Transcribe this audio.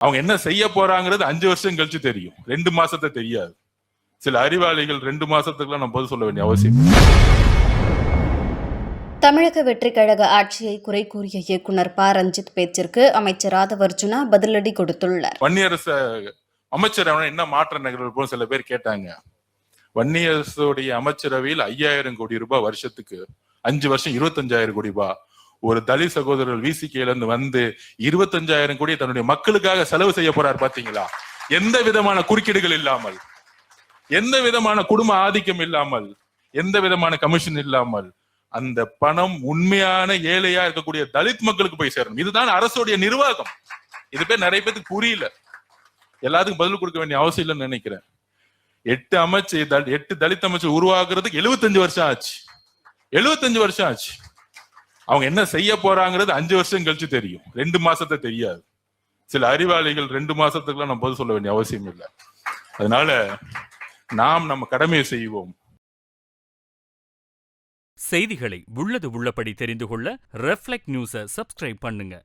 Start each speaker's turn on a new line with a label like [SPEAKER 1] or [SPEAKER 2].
[SPEAKER 1] அவங்க என்ன செய்ய போறாங்கிறது 5 வருஷம் கழிச்சு தெரியும், 2 மாசத்தை தெரியாது. சில அறிவாளிகள் 2 மாசத்துக்குலாம் நம்ம பதில் சொல்ல வேண்டிய அவசியம்.
[SPEAKER 2] தமிழக வெற்றிக் கழக ஆட்சியை குறை கூறிய இயக்குனர் ப. ரஞ்சித் பேச்சிற்கு அமைச்சர் ராதவர்ஜுனா பதிலடி கொடுத்துள்ளார்.
[SPEAKER 1] வன்னியரசு அமைச்சர் என்ன மாற்ற நிகழ்வு போல சில பேர் கேட்டாங்க. வன்னியரசுடைய அமைச்சரவையில் 5000 கோடி ரூபாய் வருஷத்துக்கு 5 வருஷம் 25,000 கோடி ரூபாய். ஒரு தலித் சகோதரர்கள் விசிகேல இருந்து வந்து 25,000 கோடி தன்னுடைய மக்களுக்காக செலவு செய்ய போறார். பாத்தீங்களா? எந்த விதமான குறுக்கீடுகள் இல்லாமல், எந்த விதமான குடும்ப ஆதிக்கம் இல்லாமல், எந்த விதமான கமிஷன் இல்லாமல் அந்த பணம் உண்மையான ஏழையா இருக்கக்கூடிய தலித் மக்களுக்கு போய் சேரணும். இதுதான் அரசுடைய நிர்வாகம். இது பேர் நிறைய பேருக்கு புரியல. எல்லாத்துக்கும் பதில் கொடுக்க வேண்டிய அவசியம் இல்லைன்னு நினைக்கிறேன். 8 தலித் அமைச்சர் உருவாக்குறதுக்கு 75 வருஷம் ஆச்சு. 75 வருஷம் ஆச்சு. அவங்க என்ன செய்ய போறாங்கிறது 5 வருஷம் கழிச்சு தெரியும், 2 மாசத்தை தெரியாது. சில அறிவாளிகள் 2 மாசத்துக்குலாம் நம்ம பதில் சொல்ல வேண்டிய அவசியம் இல்லை. அதனால நாம் நம்ம கடமையை செய்வோம்.
[SPEAKER 3] செய்திகளை உள்ளது உள்ளபடி தெரிந்து கொள்ள ரெஃப்ளெக்ட் நியூஸை சப்ஸ்கிரைப் பண்ணுங்க.